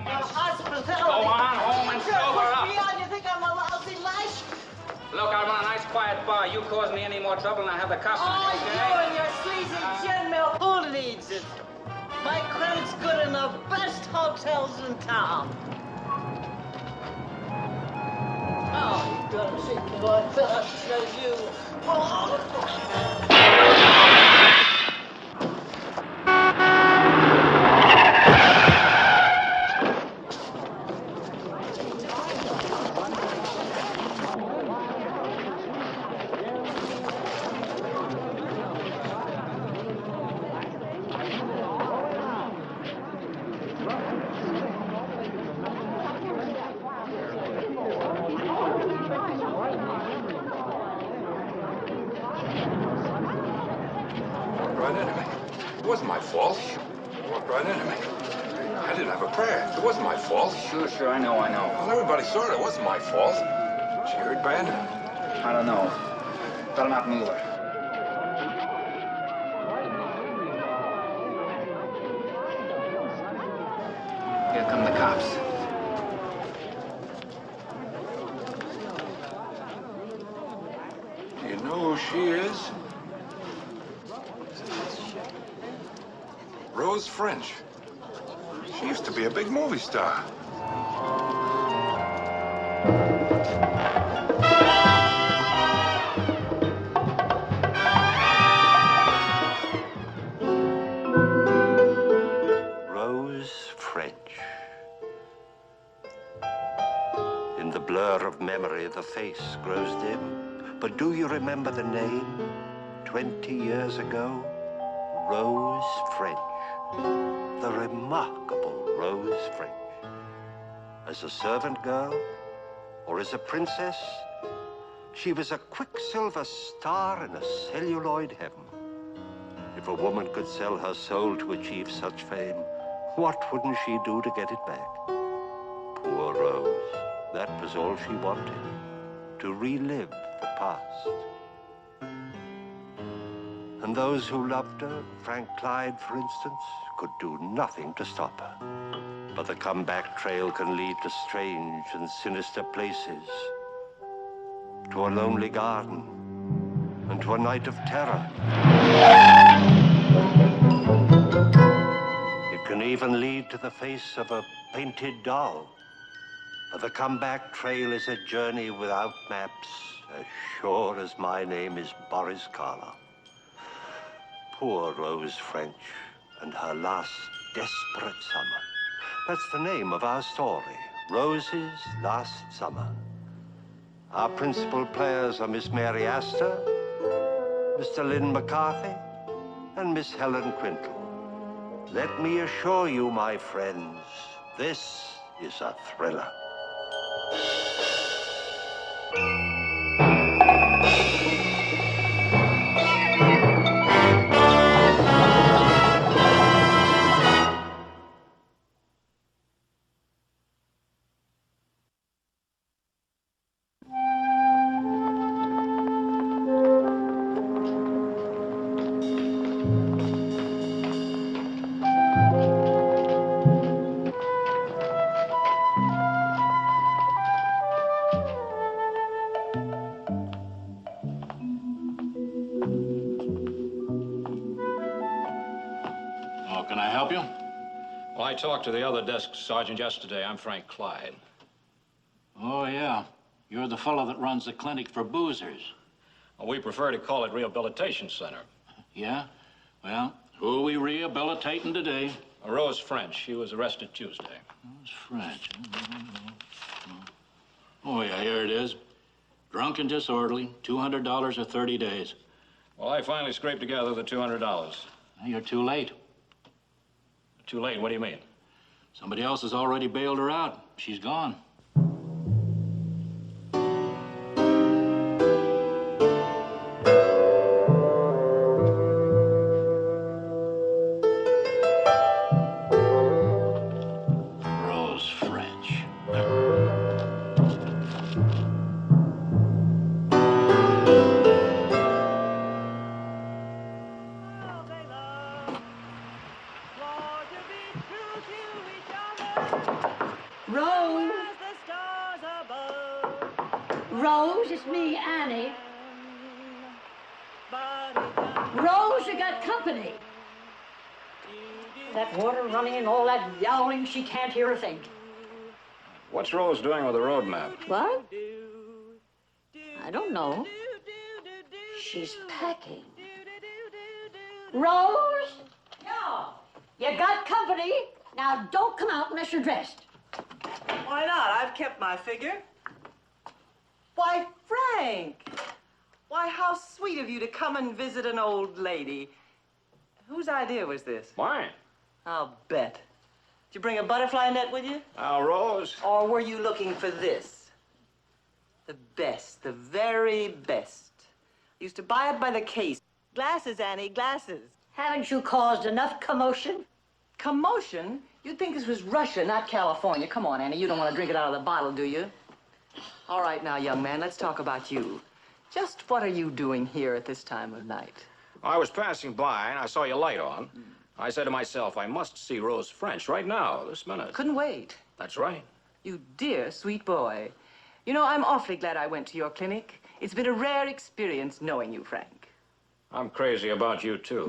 Go on home and sober up. You think I'm a lousy lash? Look, I run a nice quiet bar. You cause me any more trouble and I have the cops on you, okay? You and your sleazy gin mill. Who needs it? My credit's good in the best hotels in town. Oh, you gotta see me like that, says you. Right into me. It wasn't my fault. Walked right into me. I didn't have a prayer. It wasn't my fault. Sure, I know. Well, everybody saw it. It wasn't my fault. She hurt bad? I don't know. Better not move her. Here come the cops. You know who she is? Rose French. She used to be a big movie star. Rose French. In the blur of memory, the face grows dim. But do you remember the name? 20 years ago? Rose French. The remarkable Rose French. As a servant girl, or as a princess, she was a quicksilver star in a celluloid heaven. If a woman could sell her soul to achieve such fame, what wouldn't she do to get it back? Poor Rose, that was all she wanted, to relive the past. And those who loved her, Frank Clyde, for instance, could do nothing to stop her. But the comeback trail can lead to strange and sinister places, to a lonely garden, and to a night of terror. It can even lead to the face of a painted doll. But the comeback trail is a journey without maps, as sure as my name is Boris Karloff. Poor Rose French and her last desperate summer. That's the name of our story, Rose's Last Summer. Our principal players are Miss Mary Astor, Mr. Lynn McCarthy, and Miss Helen Quintal. Let me assure you, my friends, this is a thriller. Can I help you? Well, I talked to the other desk sergeant yesterday. I'm Frank Clyde. Oh, yeah. You're the fellow that runs the clinic for boozers. Well, we prefer to call it Rehabilitation Center. Yeah? Well, who are we rehabilitating today? Rose French. She was arrested Tuesday. Rose French. Oh, yeah, here it is. Drunk and disorderly, $200 or 30 days. Well, I finally scraped together the $200. You're too late. Too late? What do you mean? Somebody else has already bailed her out. She's gone. Rose French. Rose. Rose, it's me, Annie. Rose, you got company. That water running and all that yowling, she can't hear a thing. What's Rose doing with the road map? What? I don't know. She's packing. Rose? Yeah. You got company. Now don't come out unless you're dressed. Why not? I've kept my figure. Why, Frank! Why, how sweet of you to come and visit an old lady. Whose idea was this? Mine. I'll bet. Did you bring a butterfly net with you? Now, Rose. Or were you looking for this? The best, the very best. I used to buy it by the case. Glasses, Annie, glasses. Haven't you caused enough commotion? Commotion? You'd think this was Russia, not California. Come on, Annie, you don't want to drink it out of the bottle, do you? All right now, young man, let's talk about you. Just what are you doing here at this time of night? I was passing by and I saw your light on. I said to myself, I must see Rose French right now, this minute. Couldn't wait. That's right. You dear, sweet boy. You know, I'm awfully glad I went to your clinic. It's been a rare experience knowing you, Frank. I'm crazy about you, too.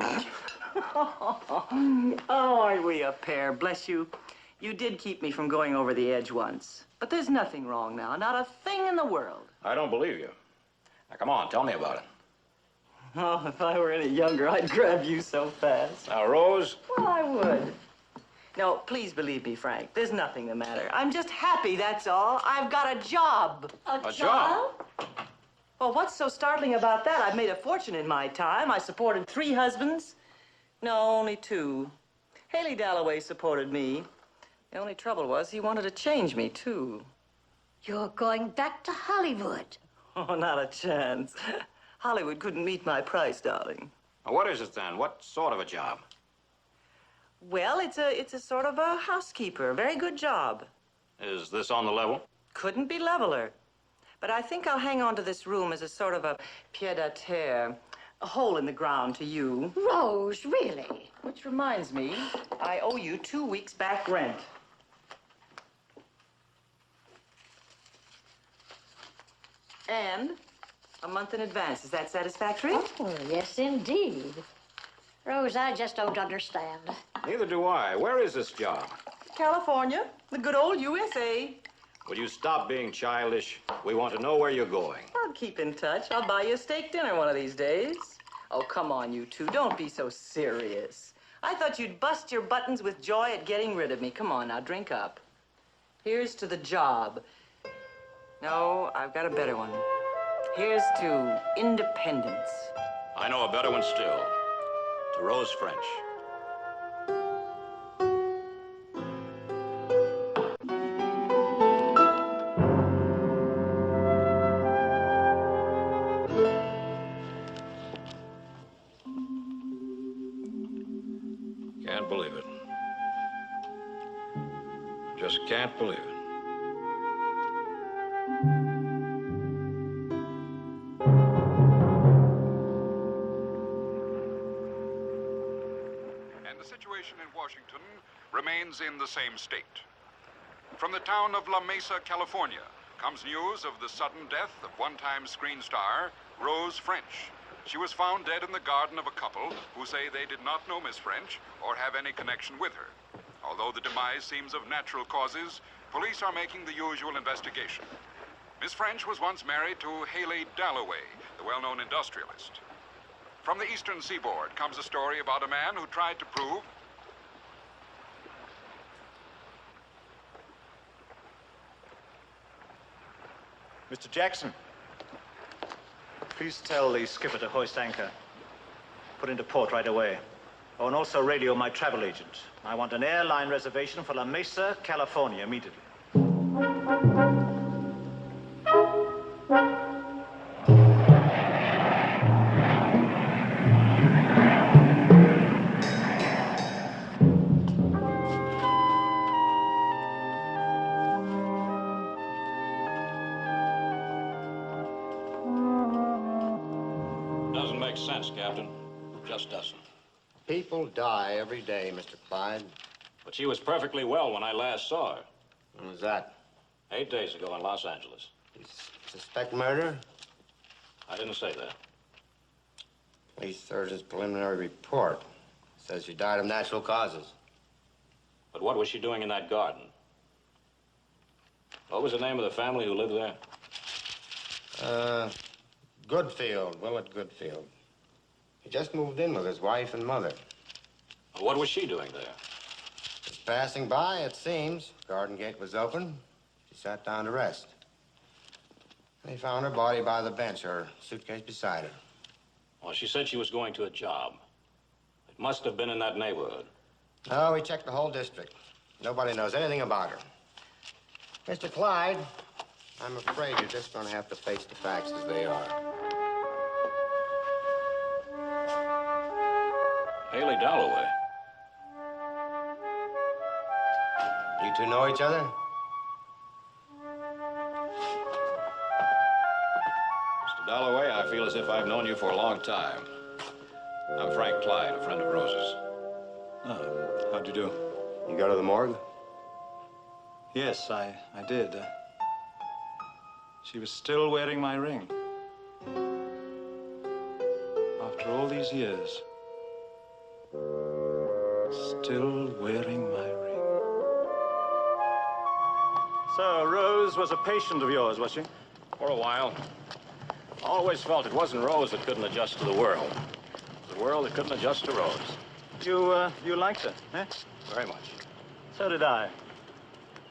Oh, aren't we a pair? Bless you. You did keep me from going over the edge once. But there's nothing wrong now, not a thing in the world. I don't believe you. Now, come on, tell me about it. Oh, if I were any younger, I'd grab you so fast. Now, Rose. Well, I would. No, please believe me, Frank. There's nothing the matter. I'm just happy, that's all. I've got a job. A job? Well, what's so startling about that? I've made a fortune in my time. I supported 3 husbands. No, only 2. Haley Dalloway supported me. The only trouble was he wanted to change me, too. You're going back to Hollywood. Oh, not a chance. Hollywood couldn't meet my price, darling. Now, what is it then? What sort of a job? Well, it's a sort of a housekeeper. Very good job. Is this on the level? Couldn't be leveler. But I think I'll hang on to this room as a sort of a pied-à-terre, a hole in the ground to you. Rose, really? Which reminds me, I owe you 2 weeks back rent. And a month in advance. Is that satisfactory? Oh, yes, indeed. Rose, I just don't understand. Neither do I. Where is this job? California, the good old USA. Will you stop being childish? We want to know where you're going. I'll keep in touch. I'll buy you a steak dinner one of these days. Oh, come on, you two. Don't be so serious. I thought you'd bust your buttons with joy at getting rid of me. Come on, now, drink up. Here's to the job. No, I've got a better one. Here's to independence. I know a better one still. To Rose French. Can't believe it. Just can't believe it. And the situation in Washington remains in the same state. From the town of La Mesa, California, comes news of the sudden death of one-time screen star Rose French. She was found dead in the garden of a couple who say they did not know Miss French or have any connection with her. Although the demise seems of natural causes, police are making the usual investigation. Miss French was once married to Haley Dalloway, the well-known industrialist. From the eastern seaboard comes a story about a man who tried to prove Mr. Jackson, please tell the skipper to hoist anchor. Put into port right away. Oh, and also radio my travel agent. I want an airline reservation for La Mesa, California, immediately. Doesn't make sense, Captain. Just doesn't. People die every day, Mr. Clyde. But she was perfectly well when I last saw her. When was that? 8 days ago in Los Angeles. You suspect murder? I didn't say that. Police surgeon's preliminary report says she died of natural causes. But what was she doing in that garden? What was the name of the family who lived there? Goodfield, Willard Goodfield. He just moved in with his wife and mother. What was she doing there? Just passing by, it seems. Garden gate was open. She sat down to rest. They found her body by the bench, her suitcase beside her. Well, she said she was going to a job. It must have been in that neighborhood. No, we checked the whole district. Nobody knows anything about her. Mr. Clyde, I'm afraid you're just going to have to face the facts as they are. Haley Dalloway. You two know each other? Mr. Dalloway, I feel as if I've known you for a long time. I'm Frank Clyde, a friend of Rose's. Oh, how'd you do? You go to the morgue? Yes, I did. She was still wearing my ring. After all these years. Still wearing my ring. So, Rose was a patient of yours, was she? For a while. I always felt it wasn't Rose that couldn't adjust to the world. It was the world that couldn't adjust to Rose. You liked her, eh? Very much. So did I.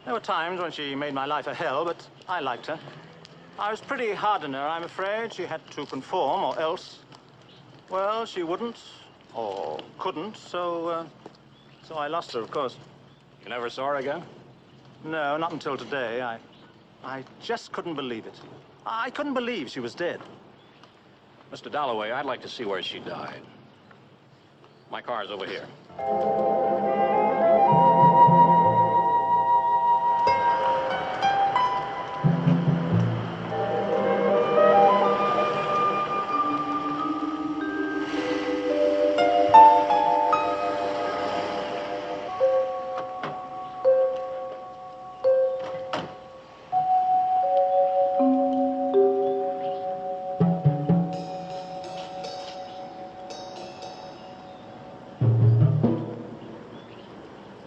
There were times when she made my life a hell, but I liked her. I was pretty hard on her, I'm afraid. She had to conform, or else, well, she wouldn't, or couldn't, so I lost her, of course. You never saw her again? No, not until today. I just couldn't believe it. I couldn't believe she was dead. Mr. Dalloway, I'd like to see where she died. My car's over here.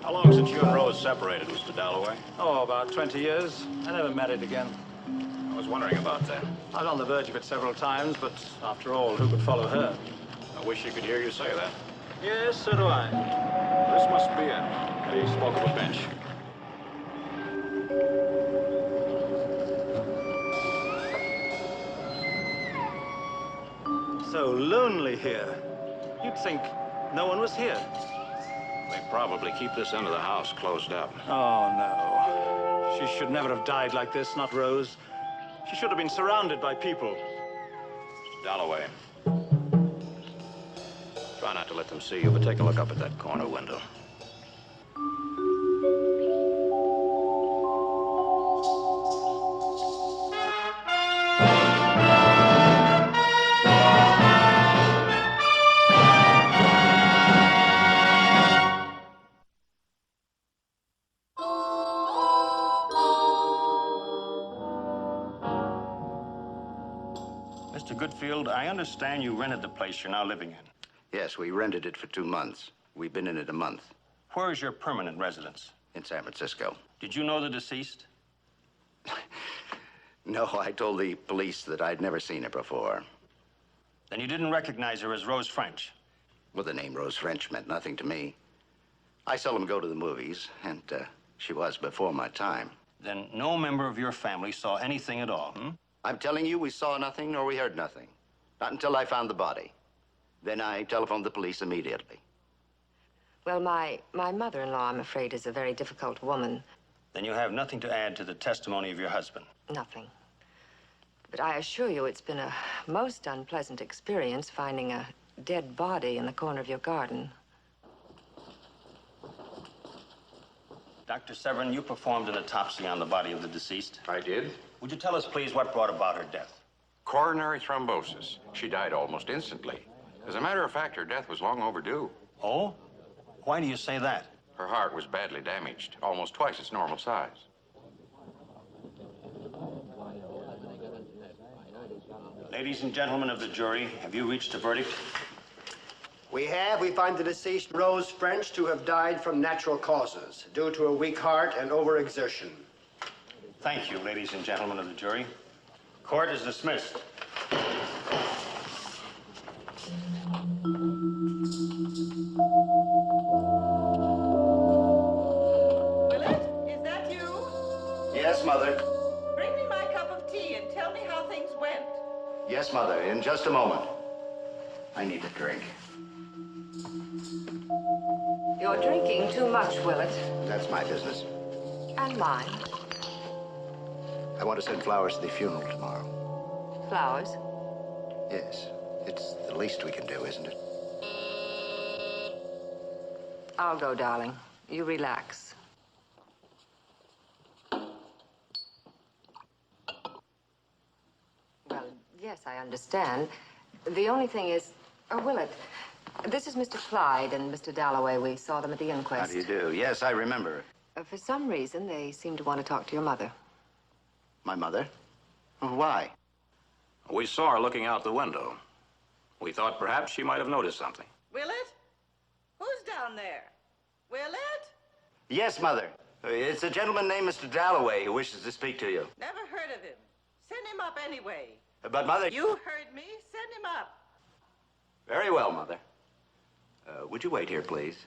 How long since you and Rose separated, Mr. Dalloway? Oh, about 20 years. I never married again. I was wondering about that. I was on the verge of it several times, but after all, who could follow her? I wish you could hear you say that. Yes, so do I. This must be it. He spoke of a bench. So lonely here. You'd think no one was here. They probably keep this end of the house closed up. Oh, no. She should never have died like this, not Rose. She should have been surrounded by people. Mr. Dalloway. Try not to let them see you, but take a look up at that corner window. Mr. Goodfield, I understand you rented the place you're now living in. Yes, we rented it for 2 months. We've been in it a month. Where is your permanent residence? In San Francisco. Did you know the deceased? No, I told the police that I'd never seen her before. Then you didn't recognize her as Rose French? Well, the name Rose French meant nothing to me. I seldom go to the movies, and she was before my time. Then no member of your family saw anything at all, hmm? I'm telling you, we saw nothing nor we heard nothing. Not until I found the body. Then I telephoned the police immediately. Well, my mother-in-law, I'm afraid, is a very difficult woman. Then you have nothing to add to the testimony of your husband? Nothing. But I assure you it's been a most unpleasant experience finding a dead body in the corner of your garden. Dr. Severin, you performed an autopsy on the body of the deceased. I did. Would you tell us, please, what brought about her death? Coronary thrombosis. She died almost instantly. As a matter of fact, her death was long overdue. Oh? Why do you say that? Her heart was badly damaged, almost twice its normal size. Ladies and gentlemen of the jury, have you reached a verdict? We have. We find the deceased Rose French to have died from natural causes due to a weak heart and overexertion. Thank you, ladies and gentlemen of the jury. Court is dismissed. Willett, is that you? Yes, Mother. Bring me my cup of tea and tell me how things went. Yes, Mother. In just a moment. I need a drink. You're drinking too much, Willett. That's my business. And mine. I want to send flowers to the funeral tomorrow. Flowers? Yes. It's the least we can do, isn't it? I'll go, darling. You relax. Well, yes, I understand. The only thing is... Oh, Willett, this is Mr. Clyde and Mr. Dalloway. We saw them at the inquest. How do you do? Yes, I remember. For some reason, they seem to want to talk to your mother. My mother? Why? We saw her looking out the window. We thought perhaps she might have noticed something. Willett? Who's down there? Willett? Yes, Mother. It's a gentleman named Mr. Dalloway who wishes to speak to you. Never heard of him. Send him up anyway. But, Mother... You heard me. Send him up. Very well, Mother. Would you wait here, please?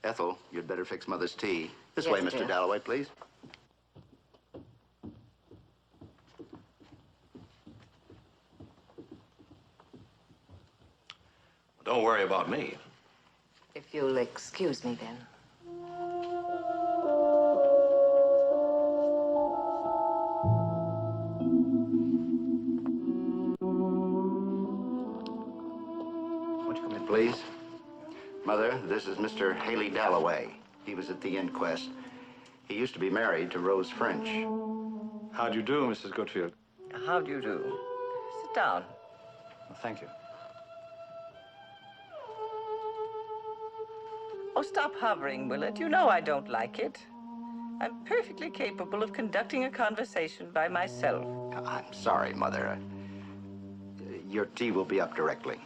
Ethel, you'd better fix Mother's tea. This Yes, way, Mr. dear. Dalloway, please. Don't worry about me. If you'll excuse me, then. Won't you come in, please? Mother, this is Mr. Haley Dalloway. He was at the inquest. He used to be married to Rose French. How do you do, Mrs. Goodfield? How do you do? Sit down. Thank you. Oh, stop hovering, Willett. You know I don't like it. I'm perfectly capable of conducting a conversation by myself. I'm sorry, Mother. Your tea will be up directly.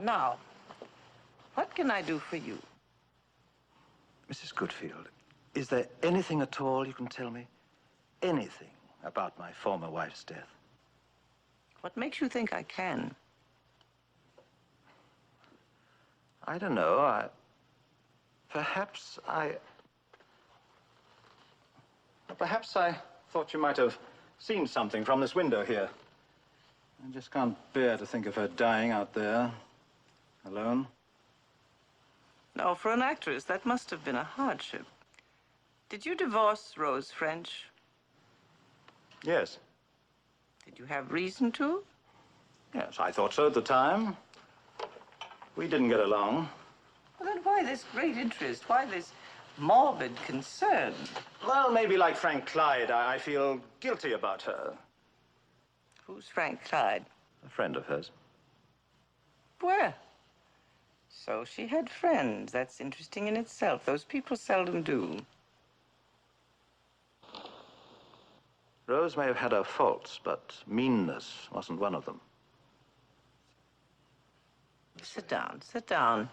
Now, what can I do for you? Mrs. Goodfield, is there anything at all you can tell me? Anything about my former wife's death? What makes you think I can? I don't know. Perhaps I thought you might have seen something from this window here. I just can't bear to think of her dying out there, alone. No, for an actress, that must have been a hardship. Did you divorce Rose French? Yes. Did you have reason to? Yes, I thought so at the time. We didn't get along. Well, then why this great interest? Why this morbid concern? Well, maybe like Frank Clyde, I feel guilty about her. Who's Frank Clyde? A friend of hers. Well, so she had friends. That's interesting in itself. Those people seldom do. Rose may have had her faults, but meanness wasn't one of them. Sit down, sit down.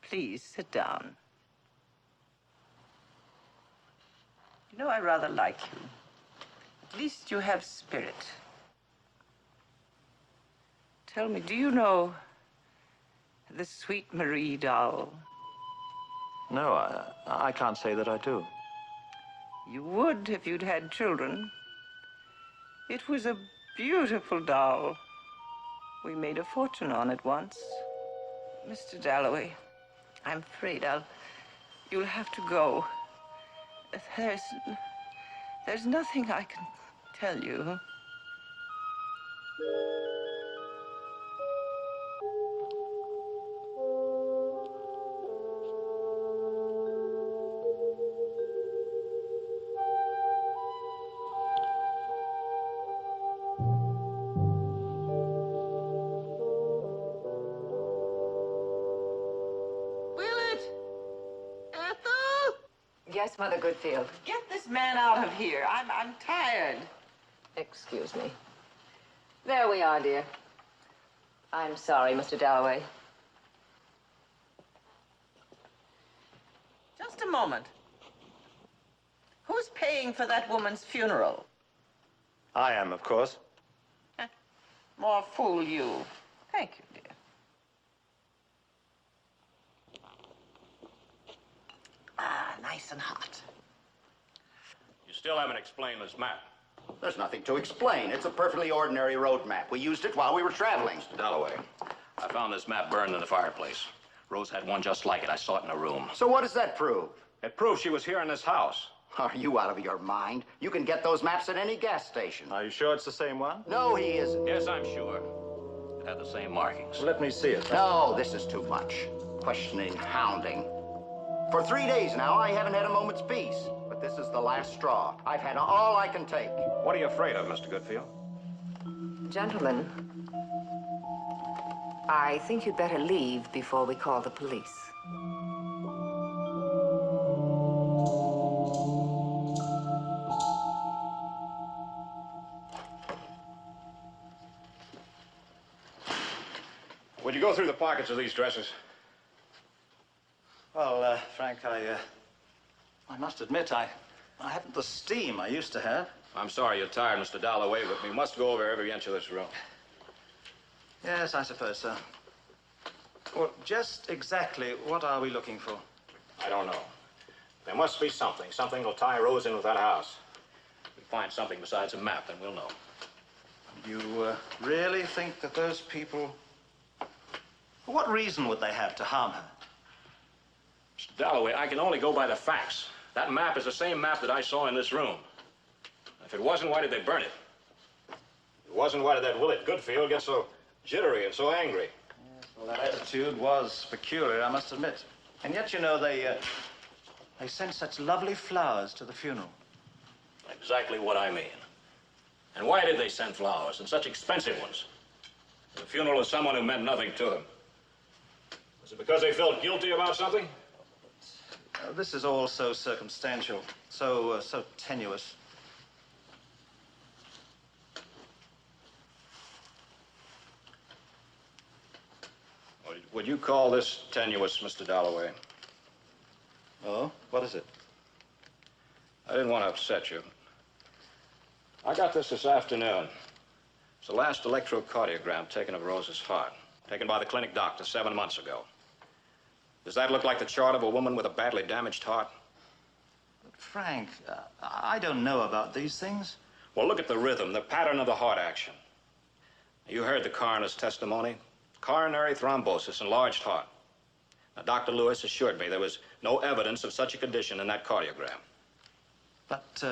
Please, sit down. You know, I rather like you. At least you have spirit. Tell me, do you know the Sweet Marie doll? No, I can't say that I do. You would if you'd had children. It was a beautiful doll. We made a fortune on it once. Mr. Dalloway, I'm afraid you'll have to go. There's nothing I can tell you. Yes, Mother Goodfield. Get this man out of here. I'm tired. Excuse me. There we are, dear. I'm sorry, Mr. Dalloway. Just a moment. Who's paying for that woman's funeral? I am, of course. More fool you. Thank you, dear. Ah, nice and hot. You still haven't explained this map. There's nothing to explain. It's a perfectly ordinary road map. We used it while we were traveling. Mr. Dalloway, I found this map burned in the fireplace. Rose had one just like it. I saw it in a room. So what does that prove? It proves she was here in this house. Are you out of your mind? You can get those maps at any gas station. Are you sure it's the same one? No, he isn't. Yes, I'm sure. It had the same markings. Well, let me see it. No, this is too much. Questioning, hounding. For 3 days now, I haven't had a moment's peace. But this is the last straw. I've had all I can take. What are you afraid of, Mr. Goodfield? Gentlemen, I think you'd better leave before we call the police. Would you go through the pockets of these dresses? Well, Frank, I must admit, I haven't the steam I used to have. I'm sorry you're tired, Mr. Dalloway, but we must go over every inch of this room. Yes, I suppose so. Well, just exactly what are we looking for? I don't know. There must be something. Something will tie Rose in with that house. If we find something besides a map, then we'll know. You really think that those people... What reason would they have to harm her? Mr. Dalloway, I can only go by the facts. That map is the same map that I saw in this room. If it wasn't, why did they burn it? If it wasn't, why did that Willett Goodfield get so jittery and so angry? Yes, well, that attitude was peculiar, I must admit. And yet, you know, they sent such lovely flowers to the funeral. Exactly what I mean. And why did they send flowers, and such expensive ones? The funeral of someone who meant nothing to them. Was it because they felt guilty about something? This is all so circumstantial, so tenuous. Would you call this tenuous, Mr. Dalloway? Oh, what is it? I didn't want to upset you. I got this afternoon. It's the last electrocardiogram taken of Rose's heart, taken by the clinic doctor 7 months ago. Does that look like the chart of a woman with a badly damaged heart? But Frank, I don't know about these things. Well, look at the rhythm, the pattern of the heart action. You heard the coroner's testimony. Coronary thrombosis, enlarged heart. Now, Dr. Lewis assured me there was no evidence of such a condition in that cardiogram. But,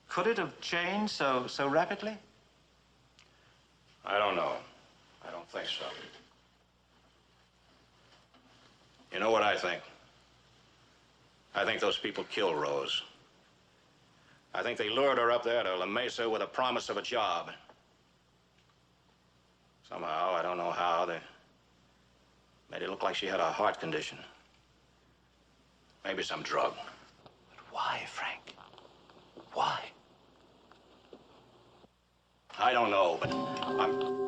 could it have changed so rapidly? I don't know. I don't think so. You know what I think? I think those people killed Rose. I think they lured her up there to La Mesa with a promise of a job. Somehow, I don't know how, they made it look like she had a heart condition. Maybe some drug. But why, Frank? Why? I don't know, but I'm...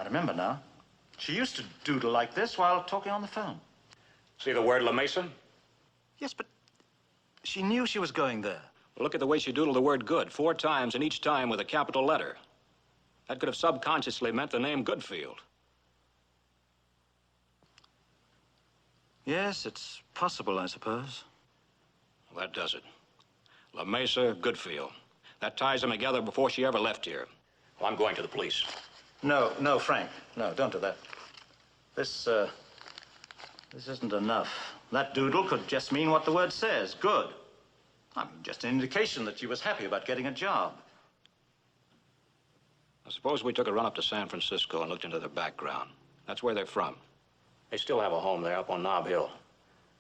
Remember now. She used to doodle like this while talking on the phone. See the word La Mesa? Yes, but she knew she was going there. Look at the way she doodled the word good 4 times, and each time with a capital letter. That could have subconsciously meant the name Goodfield. Yes, it's possible, I suppose. Well, that does it. La Mesa, Goodfield. That ties them together before she ever left here. Well, I'm going to the police. No, Frank. No, don't do that. This isn't enough. That doodle could just mean what the word says, good. I mean, just an indication that she was happy about getting a job. Suppose we took a run up to San Francisco and looked into their background. That's where they're from. They still have a home there up on Nob Hill.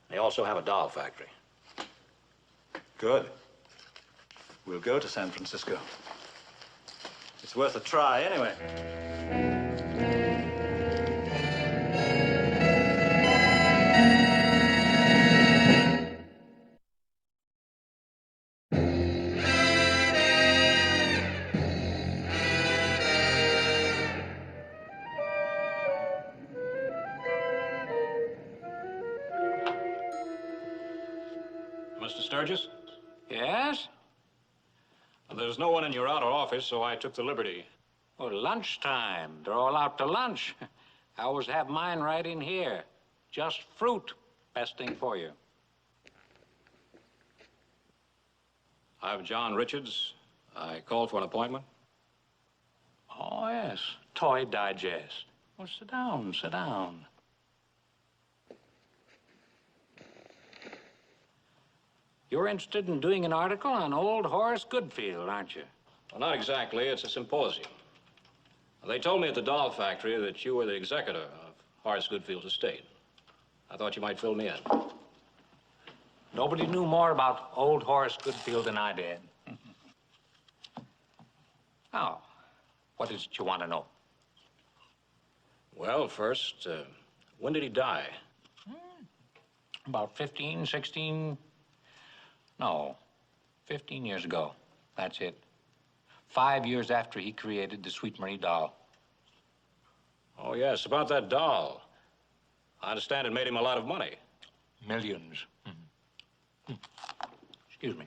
They also have a doll factory. Good. We'll go to San Francisco. It's worth a try, anyway. Mr. Sturgis? Yes? There's no one in your outer office, so I took the liberty. Oh, lunchtime. They're all out to lunch. I always have mine right in here. Just fruit. Best thing for you. I'm John Richards. I called for an appointment. Oh, yes. Toy Digest. Oh, sit down, sit down. You're interested in doing an article on old Horace Goodfield, aren't you? Well, not exactly. It's a symposium. They told me at the doll factory that you were the executor of Horace Goodfield's estate. I thought you might fill me in. Nobody knew more about old Horace Goodfield than I did. Now, what is it you want to know? Well, first, when did he die? About 15 years ago. That's it. 5 years after he created the Sweet Marie doll. Oh, yes, about that doll. I understand it made him a lot of money. Millions. Excuse me.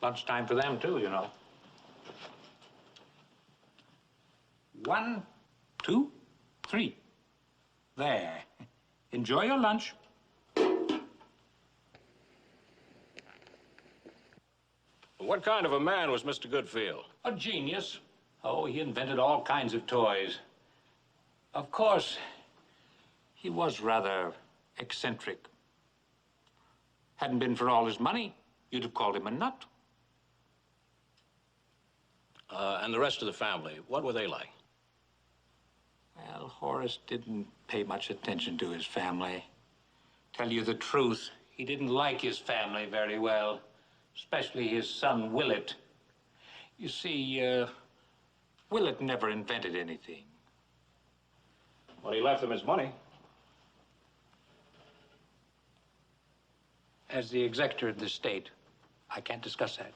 Lunchtime for them, too, you know. 1, 2, 3. There. Enjoy your lunch. What kind of a man was Mr. Goodfield? A genius. Oh, he invented all kinds of toys. Of course, he was rather eccentric. Hadn't been for all his money, you'd have called him a nut. And the rest of the family, what were they like? Well, Horace didn't pay much attention to his family. Tell you the truth, he didn't like his family very well, especially his son, Willett. You see, Willett never invented anything. Well, he left them his money. As the executor of the estate, I can't discuss that.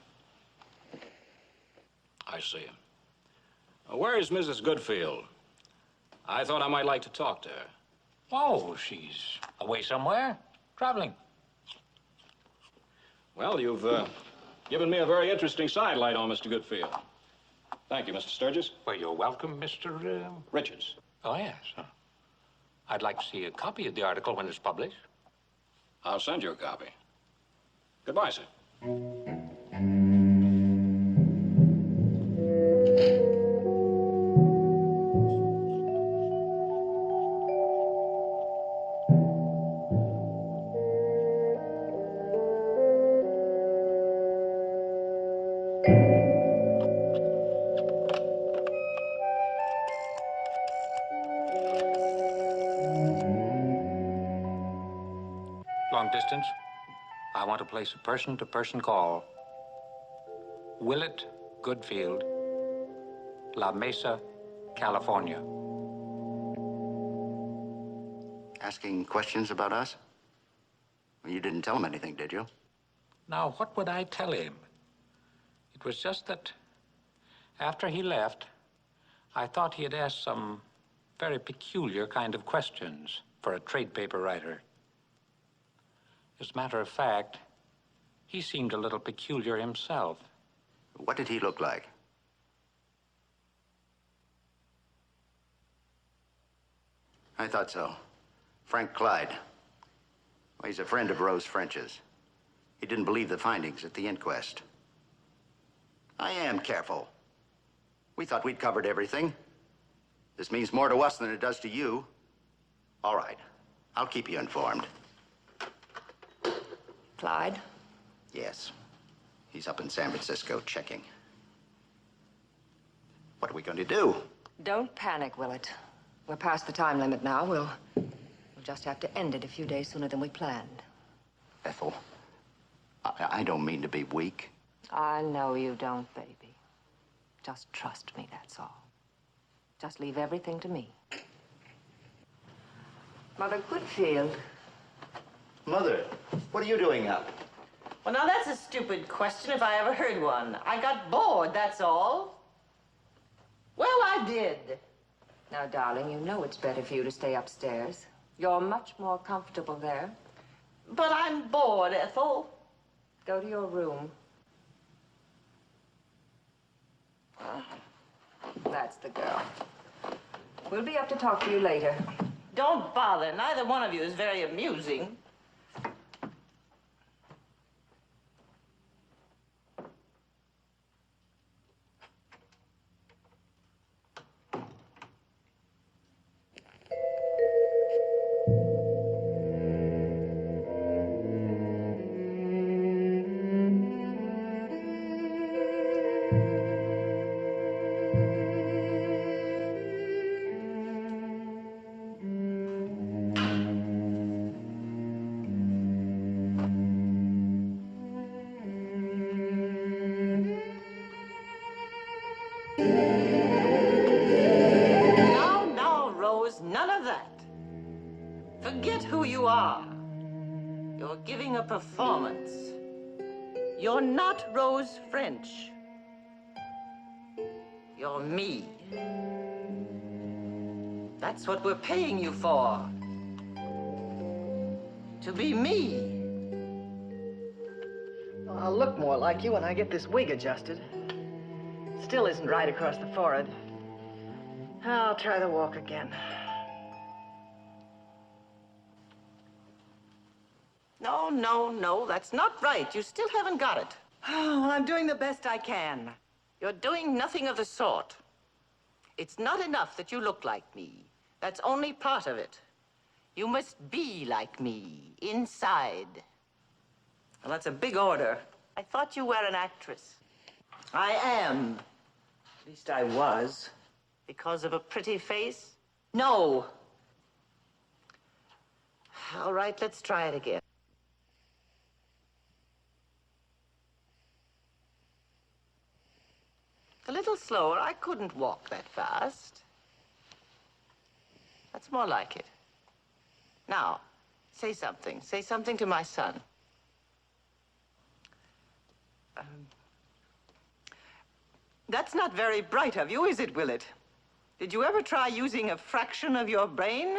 I see. Where is Mrs. Goodfield? I thought I might like to talk to her. Oh, she's away somewhere, traveling. Well, you've given me a very interesting sidelight on Mr. Goodfield. Thank you, Mr. Sturgis. Well, you're welcome, Mr. Richards. Oh, yes. I'd like to see a copy of the article when it's published. I'll send you a copy. Goodbye, sir. Long distance. I want to place a person-to-person call. Willett Goodfield, La Mesa, California. Asking questions about us? Well, you didn't tell him anything, did you? Now, what would I tell him? It was just that after he left, I thought he had asked some very peculiar kind of questions for a trade paper writer. As a matter of fact, he seemed a little peculiar himself. What did he look like? I thought so. Frank Clyde. Well, he's a friend of Rose French's. He didn't believe the findings at the inquest. I am careful. We thought we'd covered everything. This means more to us than it does to you. All right. I'll keep you informed. Clyde? Yes. He's up in San Francisco checking. What are we going to do? Don't panic, Willett. We're past the time limit now. We'll just have to end it a few days sooner than we planned. Ethel, I don't mean to be weak. I know you don't, baby. Just trust me, that's all. Just leave everything to me. Mother Goodfield. Mother, what are you doing up? Well, now that's a stupid question if I ever heard one. I got bored, that's all. Well, I did. Now, darling, you know it's better for you to stay upstairs. You're much more comfortable there. But I'm bored, Ethel. Go to your room. That's the girl. We'll be up to talk to you later. Don't bother. Neither one of you is very amusing. Now, Rose, none of that. Forget who you are. You're giving a performance. You're not Rose French. You're me. That's what we're paying you for. To be me. Well, I'll look more like you when I get this wig adjusted. Still isn't right across the forehead. I'll try the walk again. No, that's not right. You still haven't got it. Oh, well, I'm doing the best I can. You're doing nothing of the sort. It's not enough that you look like me. That's only part of it. You must be like me, inside. Well, that's a big order. I thought you were an actress. I am. At least I was. Because of a pretty face? No. All right, let's try it again. A little slower. I couldn't walk that fast. That's more like it. Now, say something. Say something to my son. That's not very bright of you, is it, Willett? Did you ever try using a fraction of your brain?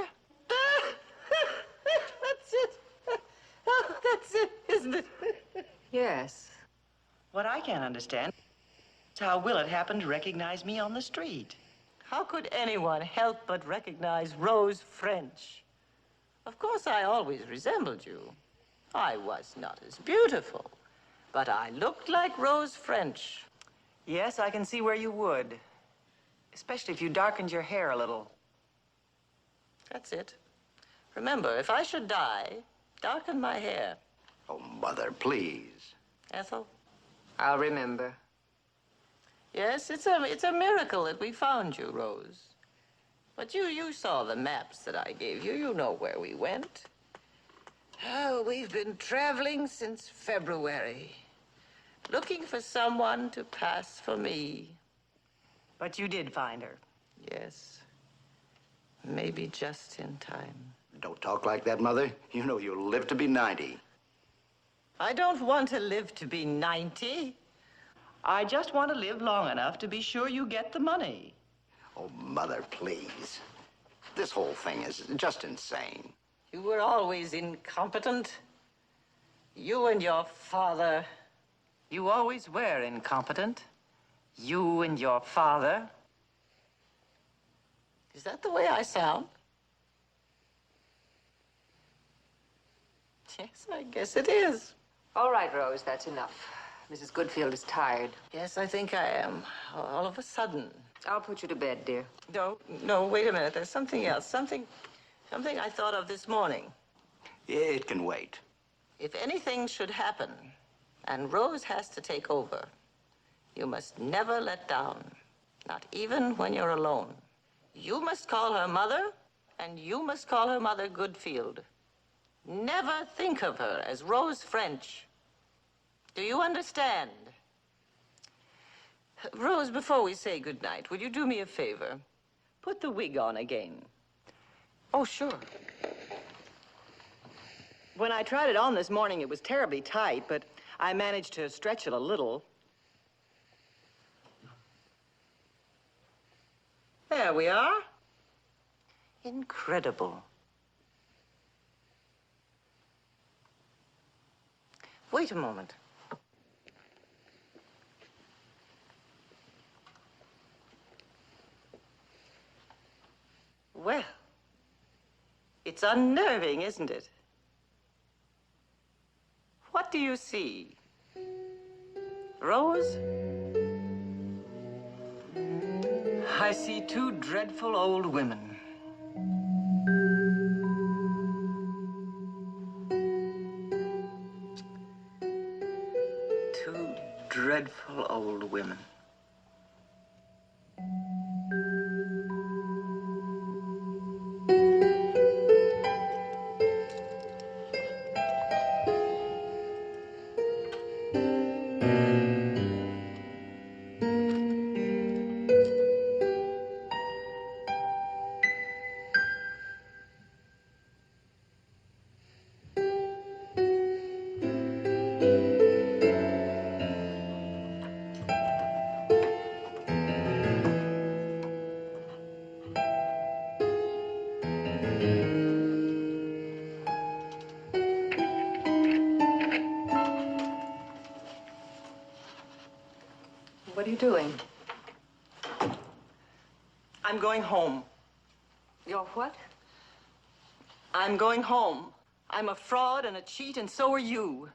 That's it. Oh, that's it, isn't it? Yes. What I can't understand is how Willett happened to recognize me on the street. How could anyone help but recognize Rose French? Of course, I always resembled you. I was not as beautiful, but I looked like Rose French. Yes, I can see where you would. Especially if you darkened your hair a little. That's it. Remember, if I should die, darken my hair. Oh, Mother, please. Ethel? I'll remember. Yes, it's a miracle that we found you, Rose. But you saw the maps that I gave you. You know where we went. Oh, we've been traveling since February, looking for someone to pass for me. But you did find her. Yes. Maybe just in time. Don't talk like that, Mother. You know you'll live to be 90. I don't want to live to be 90. I just want to live long enough to be sure you get the money. Oh, Mother, please. This whole thing is just insane. You were always incompetent. You and your father. You always were incompetent. You and your father. Is that the way I sound? Yes, I guess it is. All right, Rose, that's enough. Mrs. Goodfield is tired. Yes, I think I am. All of a sudden. I'll put you to bed, dear. No, wait a minute. There's something else. Something I thought of this morning. It can wait. If anything should happen and Rose has to take over, you must never let down. Not even when you're alone. You must call her mother, and you must call her mother Goodfield. Never think of her as Rose French. Do you understand? Rose, before we say goodnight, would you do me a favor? Put the wig on again. Oh, sure. When I tried it on this morning, it was terribly tight, but I managed to stretch it a little. There we are. Incredible. Wait a moment. Well, it's unnerving, isn't it? What do you see? Rose? I see two dreadful old women. Two dreadful old women. What are you doing? I'm going home. You're what? I'm going home. I'm a fraud and a cheat, and so are you.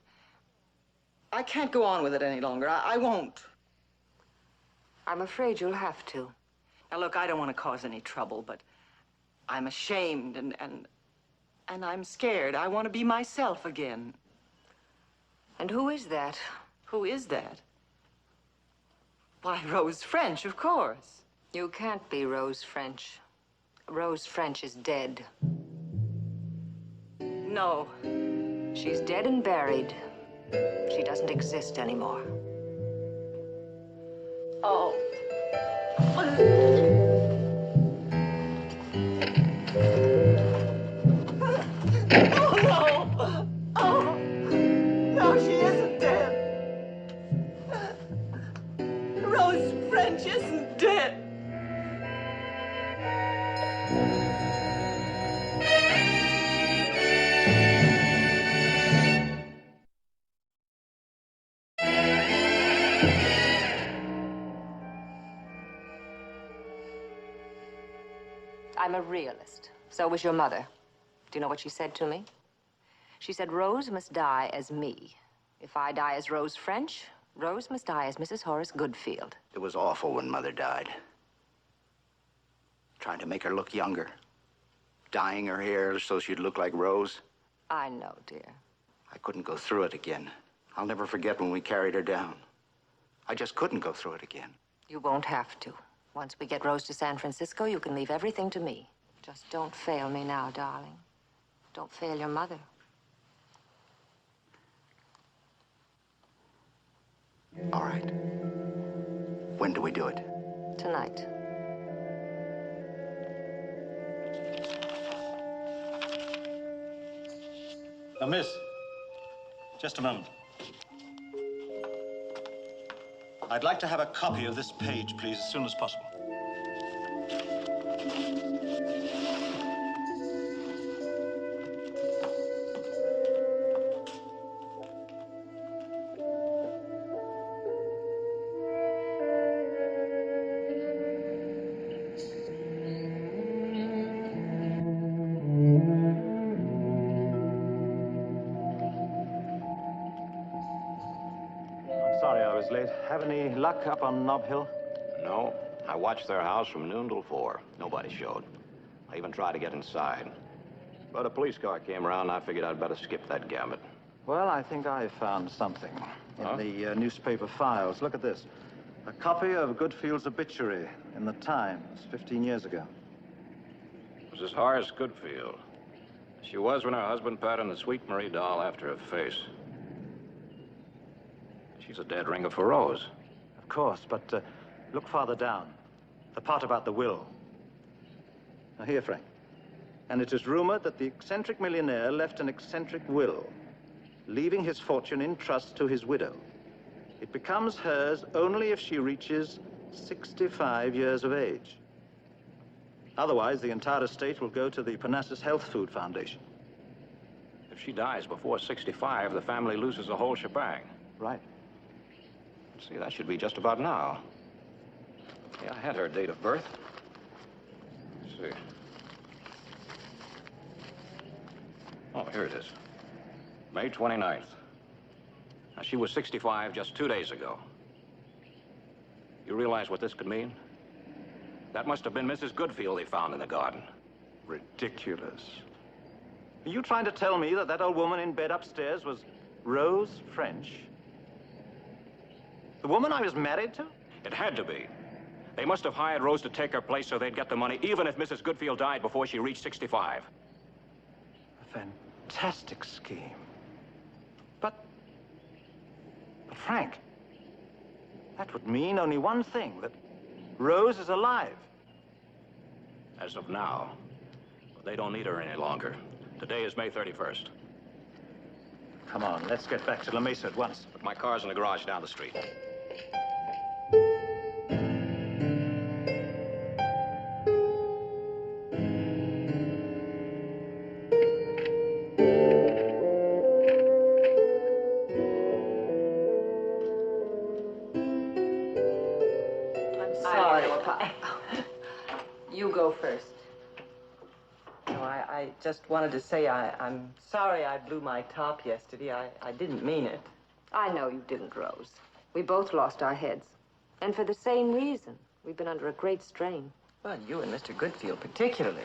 I can't go on with it any longer. I won't. I'm afraid you'll have to. Now, look, I don't want to cause any trouble, but I'm ashamed and I'm scared. I want to be myself again. And who is that? Who is that? Why, Rose French, of course. You can't be Rose French. Rose French is dead. No. She's dead and buried. She doesn't exist anymore. Oh. Oh, no! Oh! No, she isn't dead. Rose French isn't dead. I'm a realist. So was your mother. Do you know what she said to me? She said, Rose must die as me. If I die as Rose French, Rose must die as Mrs. Horace Goodfield. It was awful when Mother died. Trying to make her look younger. Dyeing her hair so she'd look like Rose. I know, dear. I couldn't go through it again. I'll never forget when we carried her down. I just couldn't go through it again. You won't have to. Once we get Rose to San Francisco, you can leave everything to me. Just don't fail me now, darling. Don't fail your mother. All right. When do we do it? Tonight. Miss, just a moment. I'd like to have a copy of this page, please, as soon as possible. Sorry I was late. Have any luck up on Nob Hill? No. I watched their house from noon till 4. Nobody showed. I even tried to get inside. But a police car came around, and I figured I'd better skip that gambit. Well, I think I found something in the newspaper files. Look at this. A copy of Goodfield's obituary in the Times 15 years ago. Mrs. Horace Goodfield. She was when her husband patterned the Sweet Marie doll after her face. She's a dead ringer for Rose. Of course, but look farther down. The part about the will. Now here, Frank. And it is rumored that the eccentric millionaire left an eccentric will, leaving his fortune in trust to his widow. It becomes hers only if she reaches 65 years of age. Otherwise, the entire estate will go to the Parnassus Health Food Foundation. If she dies before 65, the family loses the whole shebang. Right. See, that should be just about now. Yeah, I had her date of birth. Let's see. Oh, here it is. May 29th. Now, she was 65 just 2 days ago. You realize what this could mean? That must have been Mrs. Goodfield they found in the garden. Ridiculous. Are you trying to tell me that that old woman in bed upstairs was Rose French? The woman I was married to? It had to be. They must have hired Rose to take her place so they'd get the money, even if Mrs. Goodfield died before she reached 65. A fantastic scheme. But Frank, that would mean only one thing, that Rose is alive. As of now. But they don't need her any longer. Today is May 31st. Come on, let's get back to La Mesa at once. But my car's in the garage down the street. You go first. No, I just wanted to say I'm sorry I blew my top yesterday. I didn't mean it. I know you didn't, Rose. We both lost our heads. And for the same reason. We've been under a great strain. Well, you and Mr. Goodfield particularly.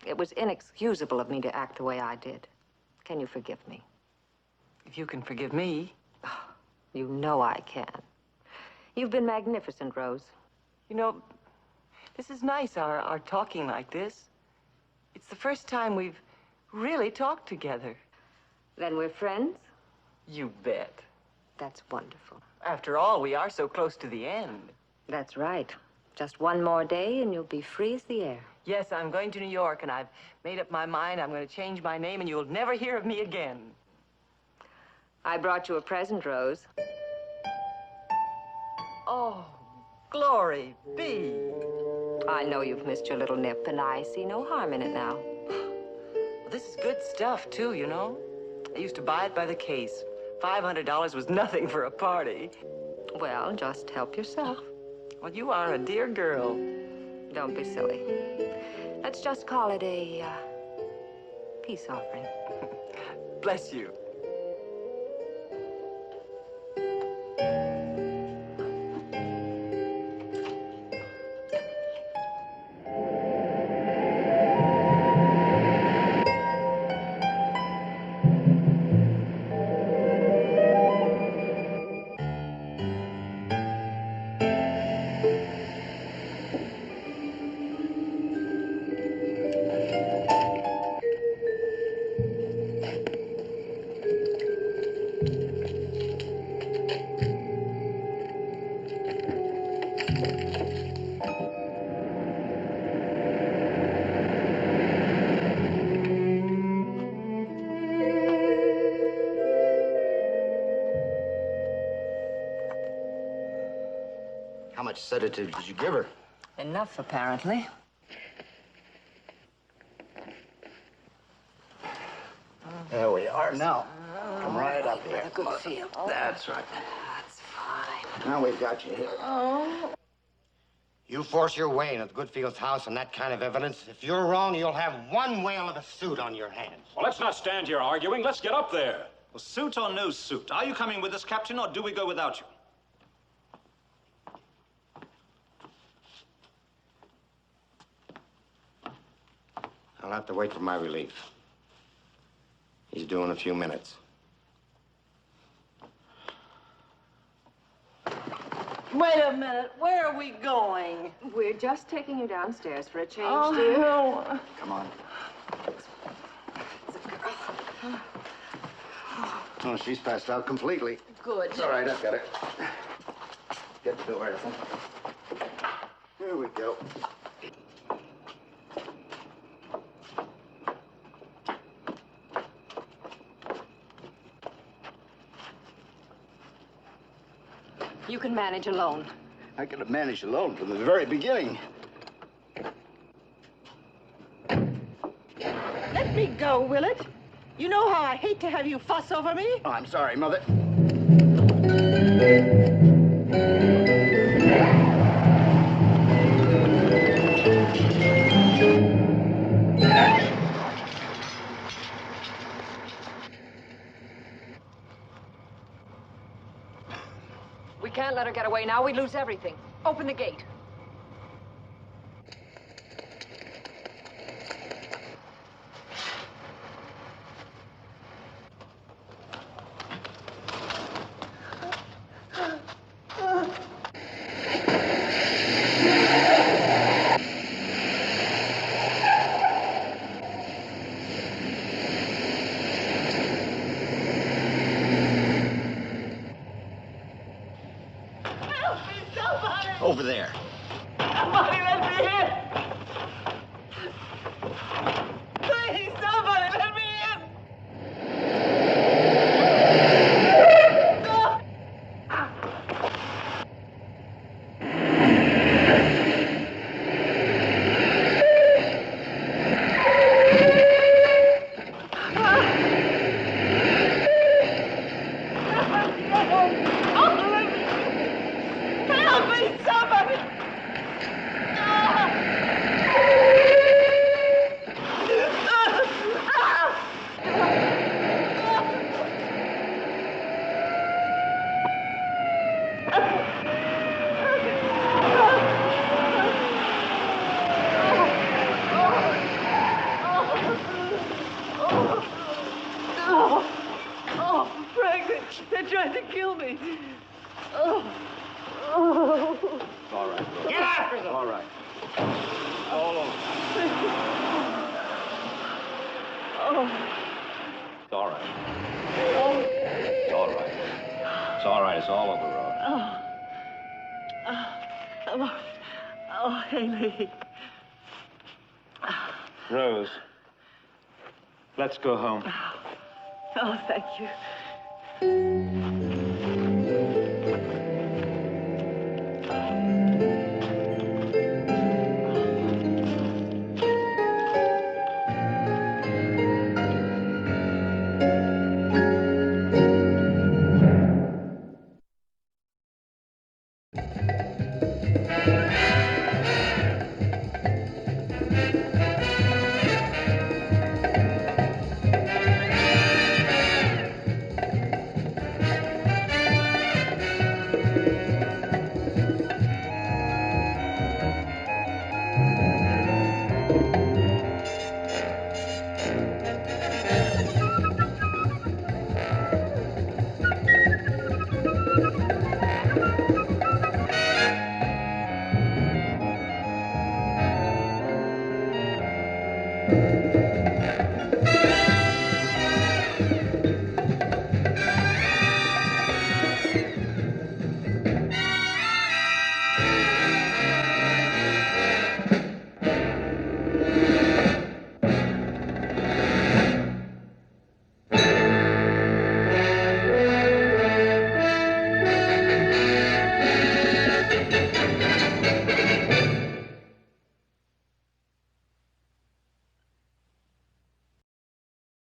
It was inexcusable of me to act the way I did. Can you forgive me? If you can forgive me. You know I can. You've been magnificent, Rose. You know, this is nice, our talking like this. It's the first time we've really talked together. Then we're friends? You bet. That's wonderful. After all, we are so close to the end. That's right. Just one more day and you'll be free as the air. Yes, I'm going to New York, and I've made up my mind I'm going to change my name, and you'll never hear of me again. I brought you a present, Rose. Oh, glory be. I know you've missed your little nip, and I see no harm in it now. Well, this is good stuff, too, you know. I used to buy it by the case. $500 was nothing for a party. Well, just help yourself. Well, you are a dear girl. Don't be silly. Let's just call it a peace offering. Bless you. How much sedative did you give her? Enough, apparently. There we are. Now, come right up here. Goodfield. That's right. That's fine. Now we've got you here. Oh. You force your way into Goodfield's house on that kind of evidence. If you're wrong, you'll have one whale of a suit on your hands. Well, let's not stand here arguing. Let's get up there. Well, suit or no suit, are you coming with us, Captain, or do we go without you? I'll have to wait for my relief. He's due in a few minutes. Wait a minute. Where are we going? We're just taking you downstairs for a change, Oh, dear. no. Come on. Oh, she's passed out completely. Good. It's all right, I've got it. Get the door, Ethel. Here we go. You can manage alone. I could have managed alone from the very beginning. Let me go, will it? You know how I hate to have you fuss over me. Oh, I'm sorry, Mother. We can't let her get away now. We'd lose everything. Open the gate. Over there. Somebody let me in! Please, somebody let me in! Help me, somebody! Oh, Frank, they're trying to kill me. Oh. All right. Get after them. All right. All over. It's all right. It's all right. It's all right. It's all over, Rose. Oh, Haley. Rose, let's go home. Oh, thank you.